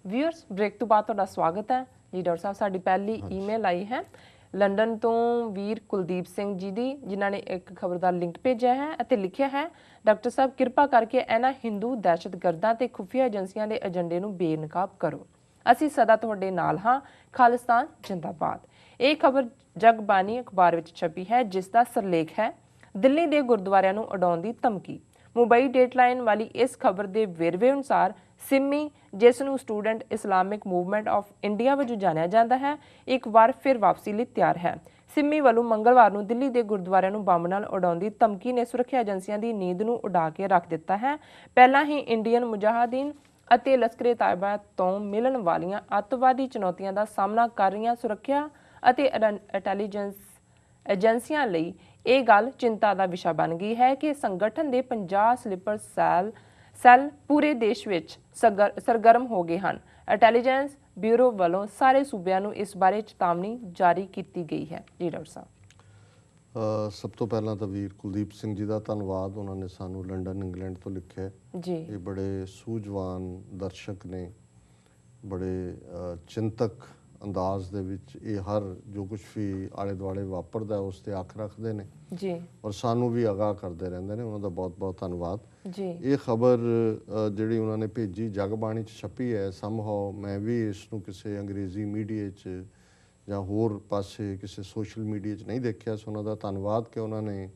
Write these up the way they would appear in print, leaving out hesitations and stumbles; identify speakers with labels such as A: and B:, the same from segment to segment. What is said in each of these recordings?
A: Viewers break तो बाद तुहाडा स्वागत है जी। डॉक्टर साहब साडी पहली ईमेल आई है लंडन तो वीर कुलदीप सिंह जी दी, जिन्हां ने एक खबर का लिंक भेजा है ਅਤੇ लिखिया है डॉक्टर साहब किरपा करके इन्हां हिंदू दहशतगर्दां ते खुफिया एजेंसियां दे एजेंडे नूं बेनकाब करो। ਅਸੀਂ सदा तुहाडे नाल हां। खालिस्तान जिंदाबाद। ਇਹ खबर जगबानी अखबार विच छपी है, जिसका सरलेख है दिल्ली के गुरुद्वारिਆਂ ਨੂੰ ਉਡਾਉਣ ਦੀ ਧਮਕੀ। मुंबई डेटलाइन वाली इस खबर के वेरवे अनुसार सिमी, जिसनों student Islamic movement of India वजों जानिया जाता है, एक बार फिर वापसी लिए तैयार है। सिमी वालों मंगलवार को दिल्ली के गुरुद्वारिਆਂ ਨੂੰ ਬੰਬ ਨਾਲ ਉਡਾਉਣ ਦੀ ਧਮਕੀ ने सुरक्षा एजेंसियों की नींद ਨੂੰ उड़ा के रख दिता है। पहला ही इंडियन मुजाहिदीन ਅਤੇ लश्करे तायबा तो मिलन वालियां अतवादी चुनौतियों का सामना कर रही सुरक्षा ਅਤੇ इंटैलीजेंस एजेंसियां ਲਈ ਇਹ ਗੱਲ चिंता का विषय बन गई है कि संगठन के 50 स्लीपर सैल पूरे देश में सरगर्म हो गए हैं। इंटैलीजेंस ब्यूरो वालों सारे सूबਿਆਂ ਨੂੰ इस बारे चेतावनी जारी की गई है। जी डॉक्टर साहब,
B: ਸਭ ਤੋਂ ਪਹਿਲਾਂ ਤਾਂ ਵੀਰ ਕੁਲਦੀਪ ਸਿੰਘ ਜੀ ਦਾ ਧੰਨਵਾਦ। ਉਹਨਾਂ ਨੇ ਸਾਨੂੰ ਲੰਡਨ ਇੰਗਲੈਂਡ ਤੋਂ ਲਿਖਿਆ
A: ਜੀ।
B: ਇਹ ਬੜੇ ਸੂਝਵਾਨ ਦਰਸ਼ਕ ਨੇ, ਬੜੇ ਚਿੰਤਕ ਅੰਦਾਜ਼ ਦੇ ਵਿੱਚ ਇਹ ਹਰ ਜੋ ਕੁਝ ਵੀ ਆਲੇ ਦੁਆਲੇ ਵਾਪਰਦਾ ਉਸ ਤੇ ਅੱਖ ਰੱਖਦੇ ਨੇ
A: ਜੀ,
B: ਔਰ ਸਾਨੂੰ ਵੀ ਆਗਾਹ ਕਰਦੇ ਰਹਿੰਦੇ ਨੇ। ਉਹਨਾਂ ਦਾ ਬਹੁਤ ਬਹੁਤ ਧੰਨਵਾਦ
A: ਜੀ।
B: ਇਹ ਖਬਰ ਜਿਹੜੀ ਉਹਨਾਂ ਨੇ ਭੇਜੀ ਜਗਬਾਣੀ 'ਚ ਛਪੀ ਹੈ। ਸਮਹਾਉ ਮੈਂ ਵੀ ਇਸ ਨੂੰ ਕਿਸੇ ਅੰਗਰੇਜ਼ੀ ਮੀਡੀਆ 'ਚ ਜਾਂ ਹੋਰ ਪਾਸੇ ਕਿਸੇ ਸੋਸ਼ਲ ਮੀਡੀਆ 'ਚ ਨਹੀਂ ਦੇਖਿਆ। ਸੋ ਉਹਨਾਂ ਦਾ ਧੰਨਵਾਦ ਕਿ ਉਹਨਾਂ ਨੇ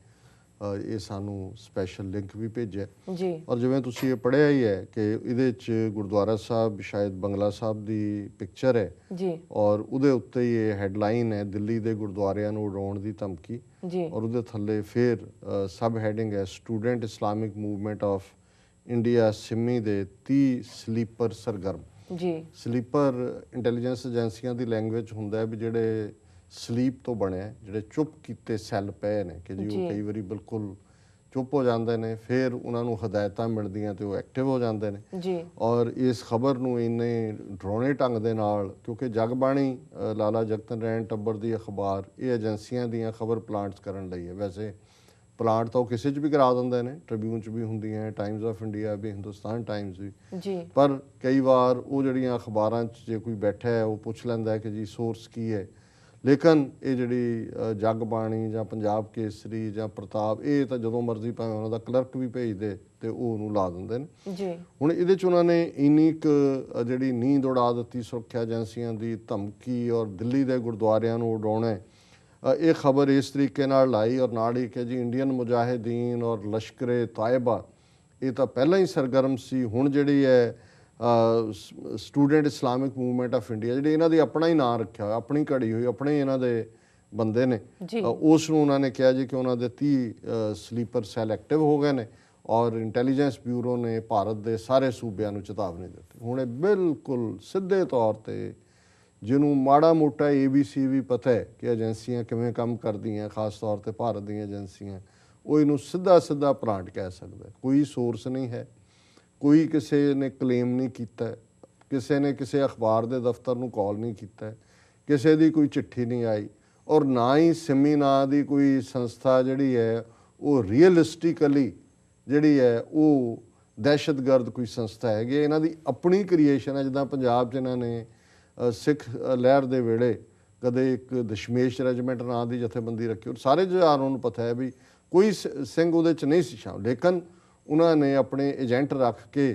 B: ਇਹ ਸਾਨੂੰ ਸਪੈਸ਼ਲ ਲਿੰਕ ਵੀ ਭੇਜਿਆ
A: ਜੀ।
B: ਔਰ ਜਿਵੇਂ ਤੁਸੀਂ ਇਹ ਪੜ੍ਹਿਆ ਹੀ ਹੈ ਕਿ ਇਹਦੇ 'ਚ ਗੁਰਦੁਆਰਾ ਸਾਹਿਬ ਸ਼ਾਇਦ ਬੰਗਲਾ ਸਾਹਿਬ ਦੀ ਪਿਕਚਰ ਹੈ
A: ਜੀ
B: ਔਰ ਉਹਦੇ ਉੱਤੇ ਹੀ ਇਹ ਹੈਡਲਾਈਨ ਹੈ ਦਿੱਲੀ ਦੇ ਗੁਰਦੁਆਰਿਆਂ ਨੂੰ ਉਡਾਉਣ ਦੀ ਧਮਕੀ
A: ਜੀ
B: ਔਰ ਉਹਦੇ ਥੱਲੇ ਫਿਰ ਸਬ ਹੈਡਿੰਗ ਹੈ student Islamic movement of India SIMI ਦੇ 30 ਸਲੀਪਰ ਸਰਗਰਮ।
A: ਜੀ
B: ਸਲੀਪਰ ਇੰਟੈਲੀਜੈਂਸ ਏਜੰਸੀਆਂ ਦੀ ਲੈਂਗੁਏਜ ਹੁੰਦਾ ਹੈ ਵੀ ਜਿਹੜੇ ਸਲੀਪ ਤੋਂ ਬਣਿਆ, ਜਿਹੜੇ ਚੁੱਪ ਕੀਤੇ ਸੈੱਲ ਪਏ ਨੇ ਕਿ ਜੀ ਉਹ ਕਈ ਵਾਰੀ ਬਿਲਕੁਲ ਚੁੱਪ ਹੋ ਜਾਂਦੇ ਨੇ, ਫਿਰ ਉਹਨਾਂ ਨੂੰ ਹਦਾਇਤਾਂ ਮਿਲਦੀਆਂ ਤੇ ਉਹ ਐਕਟਿਵ ਹੋ ਜਾਂਦੇ ਨੇ
A: ਜੀ।
B: ਔਰ ਇਸ ਖਬਰ ਨੂੰ ਇੰਨੇ ਡਰਾਉਣੇ ਢੰਗ ਦੇ ਨਾਲ, ਕਿਉਂਕਿ ਜਗਬਾਣੀ ਲਾਲਾ ਜਗਤ ਨਰਾਇਣ ਟੱਬਰ ਦੀ ਅਖਬਾਰ ਇਹ ਏਜੰਸੀਆਂ ਦੀਆਂ ਖਬਰ ਪਲਾਂਟਸ ਕਰਨ ਲਈ ਹੈ। ਵੈਸੇ ਪਲਾਂਟ ਤਾਂ ਉਹ ਕਿਸੇ 'ਚ ਵੀ ਕਰਾ ਦਿੰਦੇ ਨੇ, ਟ੍ਰਿਬਿਊਨ 'ਚ ਵੀ ਹੁੰਦੀਆਂ, ਟਾਈਮਜ਼ ਆਫ ਇੰਡੀਆ ਵੀ, ਹਿੰਦੁਸਤਾਨ ਟਾਈਮਜ਼ ਵੀ
A: ਜੀ। ਪਰ
B: ਕਈ ਵਾਰ ਉਹ ਜਿਹੜੀਆਂ ਅਖਬਾਰਾਂ 'ਚ ਜੇ ਕੋਈ ਬੈਠਾ ਹੈ ਉਹ ਪੁੱਛ ਲੈਂਦਾ ਹੈ ਕਿ ਜੀ ਸੋਰਸ ਕੀ ਹੈ। ਲੇਕਿਨ ਇਹ ਜਿਹੜੀ ਜਗਬਾਣੀ ਜਾਂ ਪੰਜਾਬ ਕੇਸਰੀ ਜਾਂ ਪ੍ਰਤਾਪ, ਇਹ ਤਾਂ ਜਦੋਂ ਮਰਜ਼ੀ ਭਾਵੇਂ ਉਹਨਾਂ ਦਾ ਕਲਰਕ ਵੀ ਭੇਜ ਦੇ ਤੇ ਉਹ ਉਹਨੂੰ ਲਾ ਦਿੰਦੇ ਨੇ ਜੀ। ਹੁਣ ਇਹਦੇ 'ਚ ਉਹਨਾਂ ਨੇ ਇੰਨੀ ਕੁ ਜਿਹੜੀ ਨੀਂਦ ਉਡਾ ਦਿੱਤੀ ਸੁਰੱਖਿਆ ਏਜੰਸੀਆਂ ਦੀ ਧਮਕੀ ਔਰ ਦਿੱਲੀ ਦੇ ਗੁਰਦੁਆਰਿਆਂ ਨੂੰ ਉਡਾਉਣਾ। ਇਹ ਖਬਰ ਇਸ ਤਰੀਕੇ ਨਾਲ ਲਾਈ ਔਰ ਨਾਲ ਹੀ ਕਿ ਜੀ ਇੰਡੀਅਨ ਮੁਜਾਹਿਦੀਨ ਔਰ ਲਸ਼ਕਰੇ ਤਾਇਬਾ ਇਹ ਤਾਂ ਪਹਿਲਾਂ ਹੀ ਸਰਗਰਮ ਸੀ। ਹੁਣ ਜਿਹੜੀ ਹੈ student Islamic movement of India, ਜਿਹੜੀ ਇਹਨਾਂ ਦੀ ਆਪਣਾ ਹੀ ਨਾਂ ਰੱਖਿਆ ਹੋਇਆ, ਆਪਣੀ ਘੜੀ ਹੋਈ, ਆਪਣੇ ਇਹਨਾਂ ਦੇ ਬੰਦੇ ਨੇ, ਉਸ ਨੂੰ ਉਹਨਾਂ ਨੇ ਕਿਹਾ ਜੀ ਕਿ ਉਹਨਾਂ ਦੇ 30 ਸਲੀਪਰ ਸੈੱਲ ਐਕਟਿਵ ਹੋ ਗਏ ਨੇ ਔਰ ਇੰਟੈਲੀਜੈਂਸ ਬਿਊਰੋ ਨੇ ਭਾਰਤ ਦੇ ਸਾਰੇ ਸੂਬਿਆਂ ਨੂੰ ਚੇਤਾਵਨੀ ਦਿੱਤੀ। ਹੁਣ ਇਹ ਬਿਲਕੁਲ ਸਿੱਧੇ ਤੌਰ 'ਤੇ ਜਿਹਨੂੰ ਮਾੜਾ ਮੋਟਾ ABC ਵੀ ਪਤਾ ਹੈ ਕਿ ਏਜੰਸੀਆਂ ਕਿਵੇਂ ਕੰਮ ਕਰਦੀਆਂ, ਖਾਸ ਤੌਰ 'ਤੇ ਭਾਰਤ ਦੀਆਂ ਏਜੰਸੀਆਂ, ਉਹ ਇਹਨੂੰ ਸਿੱਧਾ ਸਿੱਧਾ ਪਲਾਂਟ ਕਹਿ ਸਕਦਾ। ਕੋਈ ਸੋਰਸ ਨਹੀਂ ਹੈ, ਕੋਈ ਕਿਸੇ ਨੇ ਕਲੇਮ ਨਹੀਂ ਕੀਤਾ, ਕਿਸੇ ਨੇ ਕਿਸੇ ਅਖਬਾਰ ਦੇ ਦਫ਼ਤਰ ਨੂੰ ਕਾਲ ਨਹੀਂ ਕੀਤਾ, ਕਿਸੇ ਦੀ ਕੋਈ ਚਿੱਠੀ ਨਹੀਂ ਆਈ ਔਰ ਨਾ ਹੀ ਸਿਮੀ ਨਾਂ ਦੀ ਕੋਈ ਸੰਸਥਾ ਜਿਹੜੀ ਹੈ ਉਹ ਰੀਅਲਿਸਟਿਕਲੀ ਜਿਹੜੀ ਹੈ ਉਹ ਦਹਿਸ਼ਤਗਰਦ ਕੋਈ ਸੰਸਥਾ ਹੈਗੀ। ਇਹਨਾਂ ਦੀ ਆਪਣੀ ਕ੍ਰੀਏਸ਼ਨ ਹੈ। ਜਿੱਦਾਂ ਪੰਜਾਬ 'ਚ ਇਹਨਾਂ ਨੇ ਸਿੱਖ ਲਹਿਰ ਦੇ ਵੇਲੇ ਕਦੇ ਇੱਕ ਦਸ਼ਮੇਸ਼ ਰੈਜੀਮੈਂਟ ਨਾਂ ਦੀ ਜਥੇਬੰਦੀ ਰੱਖੀ ਔਰ ਸਾਰੇ ਜਹਾਨਾਂ ਨੂੰ ਪਤਾ ਹੈ ਵੀ ਕੋਈ ਸਿੰਘ ਉਹਦੇ 'ਚ ਨਹੀਂ ਸੀ ਸ਼ਾਮਲ, ਲੇਕਿਨ ਉਹਨਾਂ ਨੇ ਆਪਣੇ ਏਜੰਟ ਰੱਖ ਕੇ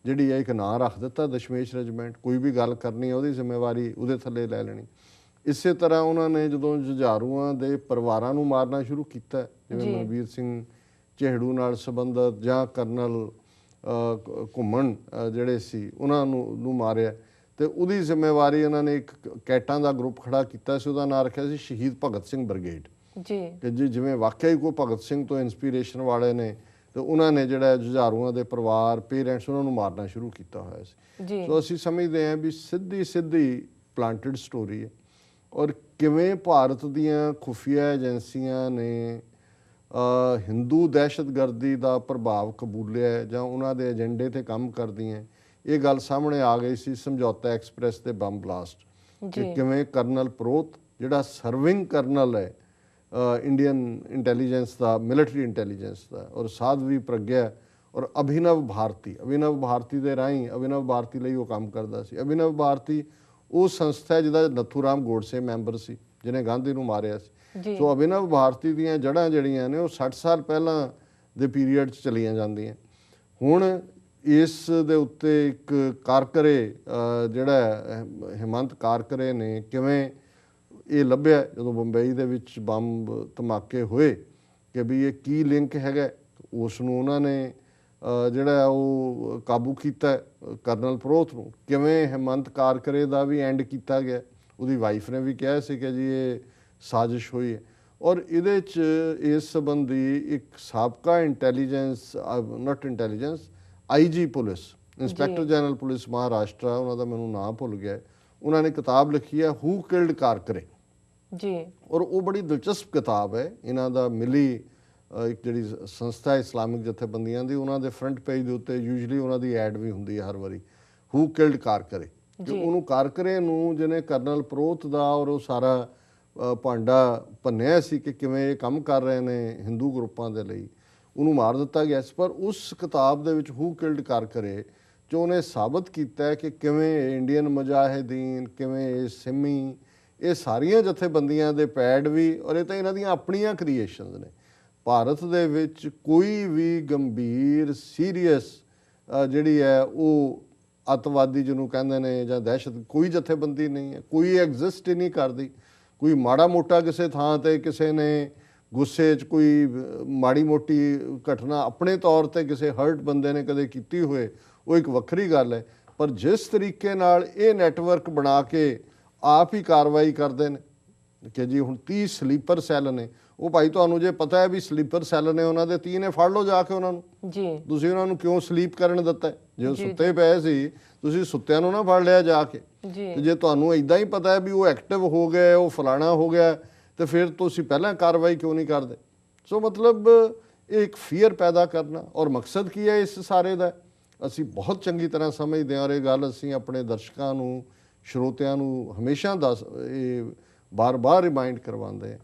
B: ਜਿਹੜੀ ਹੈ ਇੱਕ ਨਾਂ ਰੱਖ ਦਿੱਤਾ ਦਸ਼ਮੇਸ਼ ਰੈਜੀਮੈਂਟ। ਕੋਈ ਵੀ ਗੱਲ ਕਰਨੀ ਉਹਦੀ ਜ਼ਿੰਮੇਵਾਰੀ ਉਹਦੇ ਥੱਲੇ ਲੈ ਲੈਣੀ। ਇਸੇ ਤਰ੍ਹਾਂ ਉਹਨਾਂ ਨੇ ਜਦੋਂ ਜੁਝਾਰੂਆਂ ਦੇ ਪਰਿਵਾਰਾਂ ਨੂੰ ਮਾਰਨਾ ਸ਼ੁਰੂ ਕੀਤਾ, ਜਿਵੇਂ ਮਨਵੀਰ ਸਿੰਘ ਝੇੜੂ ਨਾਲ ਸੰਬੰਧਿਤ ਜਾਂ ਕਰਨਲ ਘੁੰਮਣ ਜਿਹੜੇ ਸੀ ਉਹਨਾਂ ਨੂੰ ਮਾਰਿਆ ਤੇ ਉਹਦੀ ਜ਼ਿੰਮੇਵਾਰੀ ਇਹਨਾਂ ਨੇ ਇੱਕ ਕੈਟਾਂ ਦਾ ਗਰੁੱਪ ਖੜਾ ਕੀਤਾ ਸੀ, ਉਹਦਾ ਨਾਂ ਰੱਖਿਆ ਸੀ ਸ਼ਹੀਦ ਭਗਤ ਸਿੰਘ ਬ੍ਰਿਗੇਡ ਜੀ। ਕਿ ਜੀ ਜਿਵੇਂ ਵਾਕਿਆ ਹੀ ਕੋਈ ਭਗਤ ਸਿੰਘ ਤੋਂ ਇਨਸਪੀਰੇਸ਼ਨ ਵਾਲੇ ਨੇ ਤੇ ਉਹਨਾਂ ਨੇ ਜਿਹੜਾ ਜੁਝਾਰੂਆਂ ਦੇ ਪਰਿਵਾਰ, ਪੇਰੈਂਟਸ, ਉਹਨਾਂ ਨੂੰ ਮਾਰਨਾ ਸ਼ੁਰੂ ਕੀਤਾ ਹੋਇਆ ਸੀ। ਸੋ ਅਸੀਂ ਸਮਝਦੇ ਹਾਂ ਵੀ ਸਿੱਧੀ ਪਲਾਂਟਡ ਸਟੋਰੀ ਹੈ ਔਰ ਕਿਵੇਂ ਭਾਰਤ ਦੀਆਂ ਖੁਫੀਆ ਏਜੰਸੀਆਂ ਨੇ ਹਿੰਦੂ ਦਹਿਸ਼ਤਗਰਦੀ ਦਾ ਪ੍ਰਭਾਵ ਕਬੂਲਿਆ ਜਾਂ ਉਹਨਾਂ ਦੇ ਏਜੰਡੇ 'ਤੇ ਕੰਮ ਕਰਦੀਆਂ। ਇਹ ਗੱਲ ਸਾਹਮਣੇ ਆ ਗਈ ਸੀ ਸਮਝੌਤਾ ਐਕਸਪ੍ਰੈਸ ਤੇ ਬੰਬ ਬਲਾਸਟ, ਕਿ ਕਿਵੇਂ ਕਰਨਲ ਪ੍ਰੋਤ ਜਿਹੜਾ ਸਰਵਿੰਗ ਕਰਨਲ ਹੈ ਇੰਡੀਅਨ ਇੰਟੈਲੀਜੈਂਸ ਦਾ, ਮਿਲਟਰੀ ਇੰਟੈਲੀਜੈਂਸ ਦਾ, ਔਰ ਸਾਧਵੀ ਪ੍ਰਗਿਆ ਔਰ ਅਭਿਨਵ ਭਾਰਤੀ ਦੇ ਰਾਹੀਂ ਅਭਿਨਵ ਭਾਰਤੀ ਲਈ ਉਹ ਕੰਮ ਕਰਦਾ ਸੀ। ਅਭਿਨਵ ਭਾਰਤੀ ਉਹ ਸੰਸਥਾ ਹੈ ਜਿਹਦਾ ਨਥੂਰਾਮ ਗੋਡਸੇ ਮੈਂਬਰ ਸੀ, ਜਿਹਨੇ ਗਾਂਧੀ ਨੂੰ ਮਾਰਿਆ ਸੀ। ਸੋ ਅਭਿਨਵ ਭਾਰਤੀ ਦੀਆਂ ਜੜ੍ਹਾਂ ਜਿਹੜੀਆਂ ਨੇ ਉਹ 60 ਸਾਲ ਪਹਿਲਾਂ ਦੇ ਪੀਰੀਅਡ 'ਚ ਚਲੀਆਂ ਜਾਂਦੀਆਂ। ਹੁਣ ਇਸ ਦੇ ਉੱਤੇ ਇੱਕ ਕਾਰਕਰੇ ਜਿਹੜਾ ਹਿਮੰਤ ਕਾਰਕਰੇ ਨੇ ਕਿਵੇਂ ਇਹ ਲੱਭਿਆ ਜਦੋਂ ਬੰਬਈ ਦੇ ਵਿੱਚ ਬੰਬ ਧਮਾਕੇ ਹੋਏ ਕਿ ਵੀ ਇਹ ਕੀ ਲਿੰਕ ਹੈਗਾ, ਉਸ ਨੂੰ ਉਹਨਾਂ ਨੇ ਜਿਹੜਾ ਉਹ ਕਾਬੂ ਕੀਤਾ ਕਰਨਲ ਪ੍ਰੋਥ ਨੂੰ। ਕਿਵੇਂ ਹਿਮੰਤ ਕਾਰਕਰੇ ਦਾ ਵੀ ਐਂਡ ਕੀਤਾ ਗਿਆ, ਉਹਦੀ ਵਾਈਫ ਨੇ ਵੀ ਕਿਹਾ ਸੀ ਕਿ ਜੀ ਇਹ ਸਾਜ਼ਿਸ਼ ਹੋਈ ਹੈ। ਔਰ ਇਹਦੇ 'ਚ ਇਸ ਸੰਬੰਧੀ ਇੱਕ ਸਾਬਕਾ IG police inspector general police Maharashtra, ਉਹਨਾਂ ਦਾ ਮੈਨੂੰ ਨਾਮ ਭੁੱਲ ਗਿਆ, ਉਹਨਾਂ ਨੇ ਕਿਤਾਬ ਲਿਖੀ ਹੈ ਹੂ ਕਿਲਡ ਕਾਰਕਰੇ ਜੀ। ਔਰ ਉਹ ਬੜੀ ਦਿਲਚਸਪ ਕਿਤਾਬ ਹੈ। ਇਹਨਾਂ ਦਾ ਮਿਲੀ ਇੱਕ ਜਿਹੜੀ ਸੰਸਥਾ ਇਸਲਾਮਿਕ ਜਥੇਬੰਦੀਆਂ ਦੀ, ਉਹਨਾਂ ਦੇ ਫਰੰਟ ਪੇਜ ਦੇ ਉੱਤੇ ਯੂਜੂਅਲੀ ਉਹਨਾਂ ਦੀ ਐਡ ਵੀ ਹੁੰਦੀ ਹੈ ਹਰ ਵਾਰੀ, ਹੂ ਕਿਲਡ ਕਾਰਕਰੇ। ਉਹਨੂੰ ਕਾਰਕਰੇ ਨੂੰ ਜਿਹਨੇ ਕਰਨਲ ਪ੍ਰੋਥ ਦਾ ਔਰ ਉਹ ਸਾਰਾ ਭਾਂਡਾ ਭੰਨਿਆ ਸੀ ਕਿ ਕਿਵੇਂ ਇਹ ਕੰਮ ਕਰ ਰਹੇ ਨੇ ਹਿੰਦੂ ਗਰੁੱਪਾਂ ਦੇ ਲਈ, ਉਹਨੂੰ ਮਾਰ ਦਿੱਤਾ ਗਿਆ ਸੀ। ਪਰ ਉਸ ਕਿਤਾਬ ਦੇ ਵਿੱਚ ਹੂ ਕਿਲਡ ਕਾਰਕਰੇ 'ਚ ਉਹਨੇ ਸਾਬਤ ਕੀਤਾ ਕਿ ਕਿਵੇਂ ਇੰਡੀਅਨ ਮੁਜਾਹਿਦੀਨ, ਕਿਵੇਂ ਇਹ ਸਿੰਮੀ, ਇਹ ਸਾਰੀਆਂ ਜਥੇਬੰਦੀਆਂ ਦੇ ਪੈਡ ਵੀ, ਔਰ ਇਹ ਤਾਂ ਇਹਨਾਂ ਦੀਆਂ ਆਪਣੀਆਂ ਕ੍ਰੀਏਸ਼ਨਸ ਨੇ। ਭਾਰਤ ਦੇ ਵਿੱਚ ਕੋਈ ਵੀ ਗੰਭੀਰ ਸੀਰੀਅਸ ਜਿਹੜੀ ਹੈ ਉਹ ਅੱਤਵਾਦੀ ਜਿਹਨੂੰ ਕਹਿੰਦੇ ਨੇ ਜਾਂ ਦਹਿਸ਼ਤ, ਕੋਈ ਜਥੇਬੰਦੀ ਨਹੀਂ ਹੈ, ਕੋਈ ਐਗਜ਼ਿਸਟ ਹੀ ਨਹੀਂ ਕਰਦੀ। ਕੋਈ ਮਾੜਾ ਮੋਟਾ ਕਿਸੇ ਥਾਂ ਤੇ ਕਿਸੇ ਨੇ ਗੁੱਸੇ 'ਚ ਕੋਈ ਮਾੜੀ ਮੋਟੀ ਘਟਨਾ ਆਪਣੇ ਤੌਰ ਤੇ ਕਿਸੇ ਹਰਟ ਬੰਦੇ ਨੇ ਕਦੇ ਕੀਤੀ ਹੋਏ, ਉਹ ਇੱਕ ਵੱਖਰੀ ਗੱਲ ਹੈ। ਪਰ ਜਿਸ ਤਰੀਕੇ ਨਾਲ ਇਹ ਨੈਟਵਰਕ ਬਣਾ ਕੇ ਆਪ ਹੀ ਕਾਰਵਾਈ ਕਰਦੇ ਨੇ ਕਿ ਜੀ ਹੁਣ 30 ਸਲੀਪਰ ਸੈੱਲ ਨੇ, ਉਹ ਭਾਈ ਤੁਹਾਨੂੰ ਜੇ ਪਤਾ ਹੈ ਵੀ ਸਲੀਪਰ ਸੈੱਲ ਨੇ ਉਹਨਾਂ ਦੇ 30 ਨੇ, ਫੜ ਲਓ ਜਾ ਕੇ ਉਹਨਾਂ ਨੂੰ ਜੀ। ਤੁਸੀਂ ਉਹਨਾਂ ਨੂੰ ਕਿਉਂ ਸਲੀਪ ਕਰਨ ਦਿੱਤਾ? ਜੇ ਉਹ ਸੁੱਤੇ ਪਏ ਸੀ ਤੁਸੀਂ ਸੁੱਤਿਆਂ ਨੂੰ ਨਾ ਫੜ ਲਿਆ ਜਾ ਕੇ। ਤੇ ਜੇ ਤੁਹਾਨੂੰ ਇਦਾਂ ਹੀ ਪਤਾ ਹੈ ਵੀ ਉਹ ਐਕਟਿਵ ਹੋ ਗਏ, ਉਹ ਫਲਾਣਾ ਹੋ ਗਿਆ, ਤੇ ਫਿਰ ਤੁਸੀਂ ਪਹਿਲਾਂ ਕਾਰਵਾਈ ਕਿਉਂ ਨਹੀਂ ਕਰਦੇ? ਸੋ ਮਤਲਬ ਇਹ ਇੱਕ ਫੀਅਰ ਪੈਦਾ ਕਰਨਾ। ਔਰ ਮਕਸਦ ਕੀ ਹੈ ਇਸ ਸਾਰੇ ਦਾ, ਅਸੀਂ ਬਹੁਤ ਚੰਗੀ ਤਰ੍ਹਾਂ ਸਮਝਦੇ ਹਾਂ। ਔਰ ਇਹ ਗੱਲ ਅਸੀਂ ਆਪਣੇ ਦਰਸ਼ਕਾਂ ਨੂੰ, ਸਰੋਤਿਆਂ ਨੂੰ ਹਮੇਸ਼ਾ ਇਹ ਬਾਰ-ਬਾਰ ਰਿਮਾਈਂਡ ਕਰਵਾਉਂਦੇ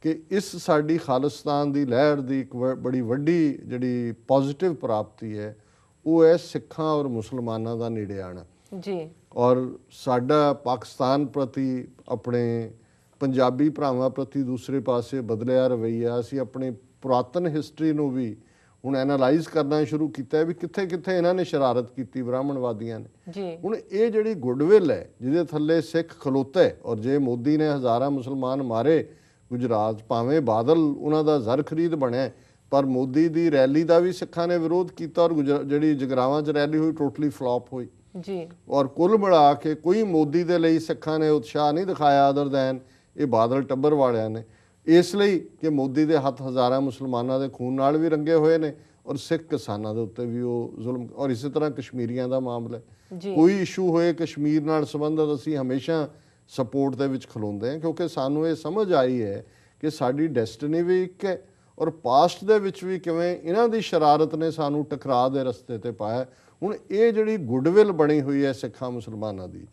B: ਕਿ ਇਸ ਸਾਡੀ ਖਾਲਿਸਤਾਨ ਦੀ ਲਹਿਰ ਦੀ ਇੱਕ ਬੜੀ ਵੱਡੀ ਜਿਹੜੀ ਪੋਜ਼ਿਟਿਵ ਪ੍ਰਾਪਤੀ ਹੈ ਉਹ ਹੈ ਸਿੱਖਾਂ ਔਰ ਮੁਸਲਮਾਨਾਂ ਦਾ ਨੇੜੇ ਆਉਣਾ ਜੀ। ਔਰ ਸਾਡਾ ਪਾਕਿਸਤਾਨ ਪ੍ਰਤੀ, ਆਪਣੇ ਪੰਜਾਬੀ ਭਰਾਵਾਂ ਪ੍ਰਤੀ ਦੂਸਰੇ ਪਾਸੇ ਬਦਲਿਆ ਰਵੱਈਆ, ਅਸੀਂ ਆਪਣੀ ਪੁਰਾਤਨ ਹਿਸਟਰੀ ਨੂੰ ਵੀ ਹੁਣ ਐਨਾਲਾਈਜ਼ ਕਰਨਾ ਸ਼ੁਰੂ ਕੀਤਾ ਵੀ ਕਿੱਥੇ ਕਿੱਥੇ ਇਹਨਾਂ ਨੇ ਸ਼ਰਾਰਤ ਕੀਤੀ ਬ੍ਰਾਹਮਣਵਾਦੀਆਂ ਨੇ ਜੀ। ਹੁਣ ਇਹ ਜਿਹੜੀ ਗੁੱਡਵਿਲ ਹੈ ਜਿਹਦੇ ਥੱਲੇ ਸਿੱਖ ਖਲੋਤੇ, ਔਰ ਜੇ ਮੋਦੀ ਨੇ ਹਜ਼ਾਰਾਂ ਮੁਸਲਮਾਨ ਮਾਰੇ ਗੁਜਰਾਤ, ਭਾਵੇਂ ਬਾਦਲ ਉਹਨਾਂ ਦਾ ਜ਼ਰ ਖਰੀਦ ਬਣਿਆ, ਪਰ ਮੋਦੀ ਦੀ ਰੈਲੀ ਦਾ ਵੀ ਸਿੱਖਾਂ ਨੇ ਵਿਰੋਧ ਕੀਤਾ ਔਰ ਜਿਹੜੀ ਜਗਰਾਵਾਂ 'ਚ ਰੈਲੀ ਹੋਈ ਟੋਟਲੀ ਫਲॉप ਹੋਈ ਜੀ। ਔਰ ਕੁੱਲ ਮਿਲਾ ਕੇ ਕੋਈ ਮੋਦੀ ਦੇ ਲਈ ਸਿੱਖਾਂ ਨੇ ਉਤਸ਼ਾਹ ਨਹੀਂ ਦਿਖਾਇਆ ਅਦਰ ਦੈਨ ਇਹ ਬਾਦਲ ਟੱਬਰ ਵਾਲਿਆਂ ਨੇ, ਇਸ ਲਈ ਕਿ ਮੋਦੀ ਦੇ ਹੱਥ ਹਜ਼ਾਰਾਂ ਮੁਸਲਮਾਨਾਂ ਦੇ ਖੂਨ ਨਾਲ ਵੀ ਰੰਗੇ ਹੋਏ ਨੇ ਔਰ ਸਿੱਖ ਕਿਸਾਨਾਂ ਦੇ ਉੱਤੇ ਵੀ ਉਹ ਜ਼ੁਲਮ। ਔਰ ਇਸੇ ਤਰ੍ਹਾਂ ਕਸ਼ਮੀਰੀਆਂ ਦਾ ਮਾਮਲਾ, ਕੋਈ ਇਸ਼ੂ ਹੋਏ ਕਸ਼ਮੀਰ ਨਾਲ ਸੰਬੰਧਿਤ, ਅਸੀਂ ਹਮੇਸ਼ਾ ਸਪੋਰਟ ਦੇ ਵਿੱਚ ਖਲੋਂਦੇ ਹਾਂ, ਕਿਉਂਕਿ ਸਾਨੂੰ ਇਹ ਸਮਝ ਆਈ ਹੈ ਕਿ ਸਾਡੀ ਡੈਸਟਨੀ ਵੀ ਇੱਕ ਹੈ ਔਰ ਪਾਸਟ ਦੇ ਵਿੱਚ ਵੀ ਕਿਵੇਂ ਇਹਨਾਂ ਦੀ ਸ਼ਰਾਰਤ ਨੇ ਸਾਨੂੰ ਟਕਰਾਅ ਦੇ ਰਸਤੇ ਤੇ ਪਾਇਆ। ਹੁਣ ਇਹ ਜਿਹੜੀ ਗੁੱਡਵਿਲ ਬਣੀ ਹੋਈ ਹੈ ਸਿੱਖਾਂ ਮੁਸਲਮਾਨਾਂ ਦੀ,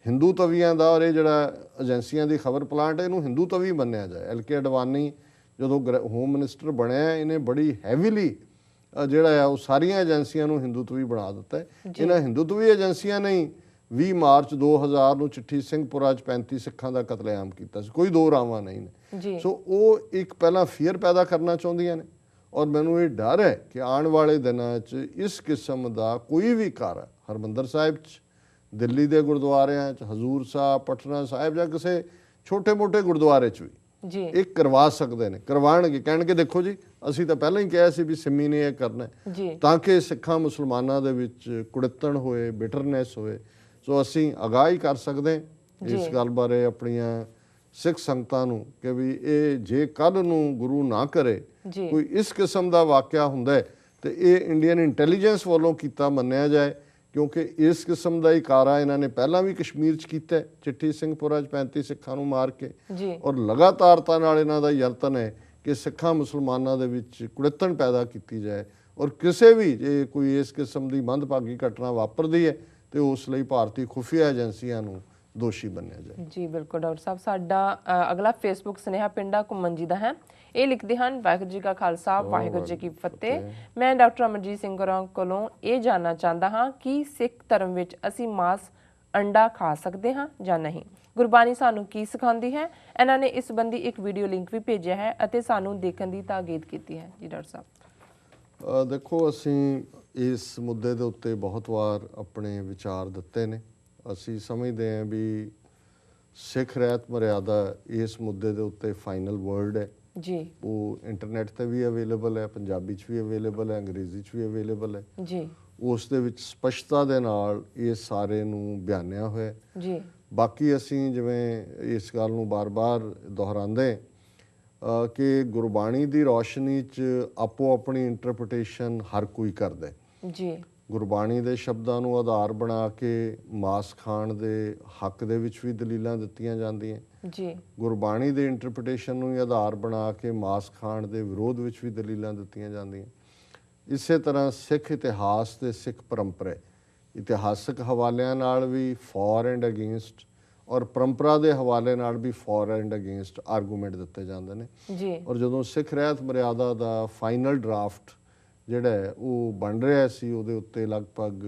B: ਹਿੰਦੂ ਤਵੀਆਂ ਦਾ, ਔਰ ਇਹ ਜਿਹੜਾ ਏਜੰਸੀਆਂ ਦੀ ਖਬਰ ਪਲਾਂਟ ਹੈ ਇਹਨੂੰ ਹਿੰਦੂ ਤਵੀ ਮੰਨਿਆ ਜਾਏ। LK ਅਡਵਾਨੀ ਜਦੋਂ ਹੋਮ ਮਿਨਿਸਟਰ ਬਣਿਆ ਇਹਨੇ ਬੜੀ ਹੈਵੀਲੀ ਜਿਹੜਾ ਆ ਉਹ ਸਾਰੀਆਂ ਏਜੰਸੀਆਂ ਨੂੰ ਹਿੰਦੂਤਵੀ ਬਣਾ ਦਿੱਤਾ। ਇਹਨਾਂ ਹਿੰਦੂਤਵੀ ਏਜੰਸੀਆਂ ਨੇ 20 ਮਾਰਚ 2000 ਨੂੰ ਚਿੱਠੀ ਸਿੰਘਪੁਰਾ 'ਚ 35 ਸਿੱਖਾਂ ਦਾ ਕਤਲੇਆਮ ਕੀਤਾ ਸੀ, ਕੋਈ ਦੋ ਰਾਵਾਂ ਨਹੀਂ ਨੇ। ਸੋ ਉਹ ਇੱਕ ਪਹਿਲਾਂ ਫੀਅਰ ਪੈਦਾ ਕਰਨਾ ਚਾਹੁੰਦੀਆਂ ਨੇ ਔਰ ਮੈਨੂੰ ਇਹ ਡਰ ਹੈ ਕਿ ਆਉਣ ਵਾਲੇ ਦਿਨਾਂ 'ਚ ਇਸ ਕਿਸਮ ਦਾ ਕੋਈ ਵੀ ਕਾਰਾ ਹਰਿਮੰਦਰ ਸਾਹਿਬ 'ਚ, ਦਿੱਲੀ ਦੇ ਗੁਰਦੁਆਰਿਆਂ 'ਚ, ਹਜ਼ੂਰ ਸਾਹਿਬ, ਪਟਨਾ ਸਾਹਿਬ ਜਾਂ ਕਿਸੇ ਛੋਟੇ ਮੋਟੇ ਗੁਰਦੁਆਰੇ 'ਚ ਵੀ ਇਹ ਕਰਵਾ ਸਕਦੇ ਨੇ, ਕਰਵਾਉਣਗੇ। ਕਹਿਣਗੇ ਦੇਖੋ ਜੀ ਅਸੀਂ ਤਾਂ ਪਹਿਲਾਂ ਹੀ ਕਿਹਾ ਸੀ ਵੀ ਸਿੰਮੀ ਨੇ ਇਹ ਕਰਨਾ, ਤਾਂ ਕਿ ਸਿੱਖਾਂ ਮੁਸਲਮਾਨਾਂ ਦੇ ਵਿੱਚ ਕੁੜਿੱਤਣ ਹੋਏ, ਬਿਟਰਨੈਸ ਹੋਏ। ਸੋ ਅਸੀਂ ਅਗਾਹ ਕਰ ਸਕਦੇ ਇਸ ਗੱਲ ਬਾਰੇ ਆਪਣੀਆਂ ਸਿੱਖ ਸੰਗਤਾਂ ਨੂੰ ਕਿ ਵੀ ਇਹ ਜੇ ਕੱਲ੍ਹ ਨੂੰ ਗੁਰੂ ਨਾ ਕਰੇ ਕੋਈ ਇਸ ਕਿਸਮ ਦਾ ਵਾਕਿਆ ਹੁੰਦਾ ਹੈ ਤੇ ਇਹ ਇੰਡੀਅਨ ਇੰਟੈਲੀਜੈਂਸ ਵੱਲੋਂ ਕੀਤਾ ਮੰਨਿਆ ਜਾਏ, ਕਿਉਂਕਿ ਇਸ ਕਿਸਮ ਦਾ ਹੀ ਕਾਰਾ ਇਹਨਾਂ ਨੇ ਪਹਿਲਾਂ ਵੀ ਕਸ਼ਮੀਰ 'ਚ ਕੀਤਾ, ਚਿੱਠੀ ਸਿੰਘਪੁਰਾ 'ਚ 35 ਸਿੱਖਾਂ ਨੂੰ ਮਾਰ ਕੇ, ਔਰ ਲਗਾਤਾਰਤਾ ਨਾਲ ਇਹਨਾਂ ਦਾ ਯਤਨ ਹੈ ਕਿ ਸਿੱਖਾਂ ਮੁਸਲਮਾਨਾਂ ਦੇ ਵਿੱਚ ਕੁੜਿੱਤਣ ਪੈਦਾ ਕੀਤੀ ਜਾਏ। ਔਰ ਕਿਸੇ ਵੀ ਜੇ ਕੋਈ ਇਸ ਕਿਸਮ ਦੀ ਮੰਦਭਾਗੀ ਘਟਨਾ ਵਾਪਰਦੀ ਹੈ ਤੇ ਉਸ ਲਈ ਭਾਰਤੀ ਖੁਫੀਆ ਏਜੰਸੀਆਂ ਨੂੰ ਦੋਸ਼ੀ ਮੰਨਿਆ ਜਾਏ।
A: ਜੀ ਬਿਲਕੁਲ ਡਾਕਟਰ ਸਾਹਿਬ। ਸਾਡਾ ਅਗਲਾ ਫੇਸਬੁੱਕ ਸੁਨੇਹਾ ਪਿੰਡਾ ਘੁੰਮਣ ਜੀ ਦਾ ਹੈ। ਇਹ ਲਿਖਦੇ ਹਨ, ਵਾਹਿਗੁਰੂ ਜੀ ਕਾ ਖਾਲਸਾ ਵਾਹਿਗੁਰੂ ਜੀ ਕੀ ਫਤਿਹ। ਮੈਂ ਡਾਕਟਰ ਅਮਰਜੀਤ ਸਿੰਘ ਹੋਰਾਂ ਕੋਲੋਂ ਇਹ ਜਾਣਨਾ ਚਾਹੁੰਦਾ ਹਾਂ ਕਿ ਸਿੱਖ ਧਰਮ ਵਿੱਚ ਅਸੀਂ ਮਾਸ ਅੰਡਾ ਖਾ ਸਕਦੇ ਹਾਂ ਜਾਂ ਨਹੀਂ। ਗੁਰਬਾਣੀ ਸਾਨੂੰ ਕੀ ਸਿਖਾਉਂਦੀ ਹੈ। ਇਹਨਾਂ ਨੇ ਇਸ ਸੰਬੰਧੀ ਇੱਕ ਵੀਡੀਓ ਲਿੰਕ ਵੀ ਭੇਜਿਆ ਹੈ ਅਤੇ ਸਾਨੂੰ ਦੇਖਣ ਦੀ ਤਾਕੀਦ ਕੀਤੀ ਹੈ। ਜੀ ਡਾਕਟਰ ਸਾਹਿਬ।
B: ਦੇਖੋ, ਅਸੀਂ ਇਸ ਮੁੱਦੇ ਦੇ ਉੱਤੇ ਬਹੁਤ ਵਾਰ ਆਪਣੇ ਵਿਚਾਰ ਦਿੱਤੇ ਨੇ। ਅਸੀਂ ਸਮਝਦੇ ਹਾਂ ਵੀ ਸਿੱਖ ਰਹਿਤ ਮਰਿਆਦਾ ਇਸ ਮੁੱਦੇ ਦੇ ਉੱਤੇ ਫਾਈਨਲ ਵਰਡ ਹੈ
A: ਜੀ।
B: ਉਹ ਇੰਟਰਨੈਟ ਤੇ ਵੀ ਅਵੇਲੇਬਲ ਹੈ, ਪੰਜਾਬੀ 'ਚ ਵੀ ਅਵੇਲੇਬਲ ਹੈ, ਅੰਗਰੇਜ਼ੀ 'ਚ ਵੀ ਅਵੇਲੇਬਲ ਹੈ
A: ਜੀ।
B: ਉਸ ਦੇ ਵਿੱਚ ਸਪਸ਼ਟਤਾ ਦੇ ਨਾਲ ਇਹ ਸਾਰੇ ਨੂੰ ਬਿਆਨਿਆ ਹੋਇਆ
A: ਜੀ।
B: ਬਾਕੀ ਅਸੀਂ ਜਿਵੇਂ ਇਸ ਗੱਲ ਨੂੰ ਬਾਰ-ਬਾਰ ਦੁਹਰਾਉਂਦੇ ਕਿ ਗੁਰਬਾਣੀ ਦੀ ਰੌਸ਼ਨੀ 'ਚ ਆਪੋ ਆਪਣੀ ਇੰਟਰਪ੍ਰੀਟੇਸ਼ਨ ਹਰ ਕੋਈ ਕਰਦਾ
A: ਜੀ।
B: ਗੁਰਬਾਣੀ ਦੇ ਸ਼ਬਦਾਂ ਨੂੰ ਆਧਾਰ ਬਣਾ ਕੇ ਮਾਸ ਖਾਣ ਦੇ ਹੱਕ ਦੇ ਵਿੱਚ ਵੀ ਦਲੀਲਾਂ ਦਿੱਤੀਆਂ ਜਾਂਦੀਆਂ
A: ਜੀ।
B: ਗੁਰਬਾਣੀ ਦੇ ਇੰਟਰਪ੍ਰੀਟੇਸ਼ਨ ਨੂੰ ਹੀ ਆਧਾਰ ਬਣਾ ਕੇ ਮਾਸ ਖਾਣ ਦੇ ਵਿਰੋਧ ਵਿੱਚ ਵੀ ਦਲੀਲਾਂ ਦਿੱਤੀਆਂ ਜਾਂਦੀਆਂ। ਇਸੇ ਤਰ੍ਹਾਂ ਸਿੱਖ ਇਤਿਹਾਸ ਤੇ ਸਿੱਖ ਪਰੰਪਰਾ ਇਤਿਹਾਸਕ ਹਵਾਲਿਆਂ ਨਾਲ ਵੀ ਫॉर ਐਂਡ ਅਗੇਂਸਟ ਔਰ ਪਰੰਪਰਾ ਦੇ ਹਵਾਲੇ ਨਾਲ ਵੀ ਫॉर ਐਂਡ ਅਗੇਂਸਟ ਆਰਗੂਮੈਂਟ ਦਿੱਤੇ ਜਾਂਦੇ ਨੇ
A: ਜੀ।
B: ਔਰ ਜਦੋਂ ਸਿੱਖ ਰਹਿਤ ਮਰਿਆਦਾ ਦਾ ਫਾਈਨਲ ਡਰਾਫਟ ਜਿਹੜਾ ਹੈ ਉਹ ਬਣ ਰਿਹਾ ਸੀ, ਉਹਦੇ ਉੱਤੇ ਲਗਭਗ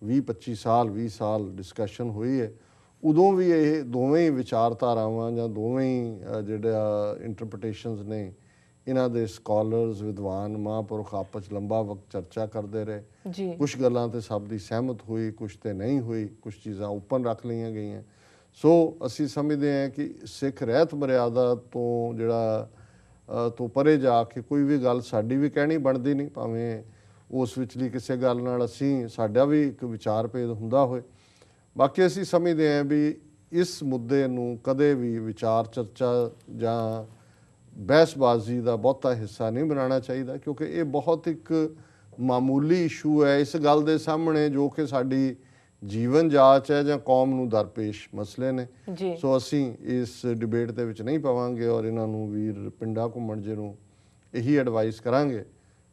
B: 20-25 ਸਾਲ 20 ਸਾਲ ਡਿਸਕਸ਼ਨ ਹੋਈ ਹੈ। ਉਦੋਂ ਵੀ ਇਹ ਦੋਵੇਂ ਹੀ ਵਿਚਾਰਧਾਰਾਵਾਂ ਜਾਂ ਦੋਵੇਂ ਹੀ ਜਿਹੜਾ ਇੰਟਰਪ੍ਰੀਟੇਸ਼ਨਸ ਨੇ ਇਹਨਾਂ ਦੇ ਸਕਾਲਰਸ ਵਿਦਵਾਨ ਮਹਾਂਪੁਰਖ ਆਪਸ 'ਚ ਲੰਬਾ ਵਕਤ ਚਰਚਾ ਕਰਦੇ ਰਹੇ
A: ਜੀ।
B: ਕੁਛ ਗੱਲਾਂ ਤੇ ਸਭ ਦੀ ਸਹਿਮਤ ਹੋਈ, ਕੁਛ ਤੇ ਨਹੀਂ ਹੋਈ, ਕੁਛ ਚੀਜ਼ਾਂ ਓਪਨ ਰੱਖ ਲਈਆਂ ਗਈਆਂ। ਸੋ ਅਸੀਂ ਸਮਝਦੇ ਹਾਂ ਕਿ ਸਿੱਖ ਰਹਿਤ ਮਰਿਆਦਾ ਤੋਂ ਜਿਹੜਾ ਤੋਂ ਪਰੇ ਜਾ ਕੇ ਕੋਈ ਵੀ ਗੱਲ ਸਾਡੀ ਵੀ ਕਹਿਣੀ ਬਣਦੀ ਨਹੀਂ, ਭਾਵੇਂ ਉਸ ਵਿਚਲੀ ਕਿਸੇ ਗੱਲ ਨਾਲ ਸਾਡਾ ਵੀ ਇੱਕ ਵਿਚਾਰ ਭੇਦ ਹੁੰਦਾ ਹੋਏ। ਬਾਕੀ ਅਸੀਂ ਸਮਝਦੇ ਹਾਂ ਵੀ ਇਸ ਮੁੱਦੇ ਨੂੰ ਕਦੇ ਵੀ ਵਿਚਾਰ ਚਰਚਾ ਜਾਂ ਬਹਿਸਬਾਜ਼ੀ ਦਾ ਬਹੁਤਾ ਹਿੱਸਾ ਨਹੀਂ ਬਣਾਉਣਾ ਚਾਹੀਦਾ, ਕਿਉਂਕਿ ਇਹ ਬਹੁਤ ਇੱਕ ਮਾਮੂਲੀ ਇਸ਼ੂ ਹੈ ਇਸ ਗੱਲ ਦੇ ਸਾਹਮਣੇ ਜੋ ਕਿ ਸਾਡੀ ਜੀਵਨ ਜਾਂਚ ਹੈ ਜਾਂ ਕੌਮ ਨੂੰ ਦਰਪੇਸ਼ ਮਸਲੇ ਨੇ। ਸੋ ਅਸੀਂ ਇਸ ਡਿਬੇਟ ਦੇ ਵਿੱਚ ਨਹੀਂ ਪਾਵਾਂਗੇ ਔਰ ਇਹਨਾਂ ਨੂੰ ਵੀਰ ਪਿੰਡਾ ਘੁੰਮਣ ਜੀ ਨੂੰ ਇਹੀ ਐਡਵਾਈਸ ਕਰਾਂਗੇ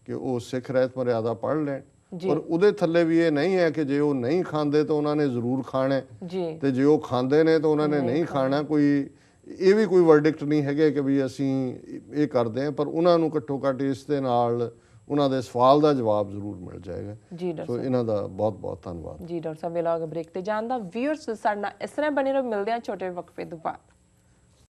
B: ਕਿ ਉਹ ਸਿੱਖ ਰਹਿਤ ਮਰਿਆਦਾ ਪੜ੍ਹ ਲੈਣ ਔਰ ਉਹਦੇ ਥੱਲੇ ਵੀ ਇਹ ਨਹੀਂ ਹੈ ਕਿ ਜੇ ਉਹ ਨਹੀਂ ਖਾਂਦੇ ਤਾਂ ਉਹਨਾਂ ਨੇ ਜ਼ਰੂਰ ਖਾਣਾ ਤੇ ਜੇ ਉਹ ਖਾਂਦੇ ਨੇ ਤਾਂ ਉਹਨਾਂ ਨੇ ਨਹੀਂ ਖਾਣਾ। ਕੋਈ ਇਹ ਵੀ ਕੋਈ ਵਰਡਿਕਟ ਨਹੀਂ ਹੈਗੇ ਕਿ ਵੀ ਅਸੀਂ ਇਹ ਕਰਦੇ ਹਾਂ, ਪਰ ਉਹਨਾਂ ਨੂੰ ਘੱਟੋ ਘੱਟ ਇਸ ਦੇ ਨਾਲ ਉਹਨਾਂ ਦੇ ਸਵਾਲ ਦਾ ਜਵਾਬ ਜ਼ਰੂਰ ਮਿਲ ਜਾਏਗਾ।
A: ਜੀ ਡਾਕਟਰ
B: ਸੋ ਇਹਨਾਂ ਦਾ ਬਹੁਤ ਬਹੁਤ ਧੰਨਵਾਦ।
A: ਜੀ ਡਾਕਟਰ ਸਾਹਿਬ, ਵੇਲਾ ਬ੍ਰੇਕ ਤੇ ਜਾਣ ਦਾ। ਵੀਅਰਸ ਸਾਡੇ ਨਾਲ ਇਸ ਤਰ੍ਹਾਂ ਬਣੇ ਰਹੋ, ਮਿਲਦੇ ਹਾਂ ਛੋਟੇ ਵਕਫੇ ਤੋਂ ਬਾਅਦ।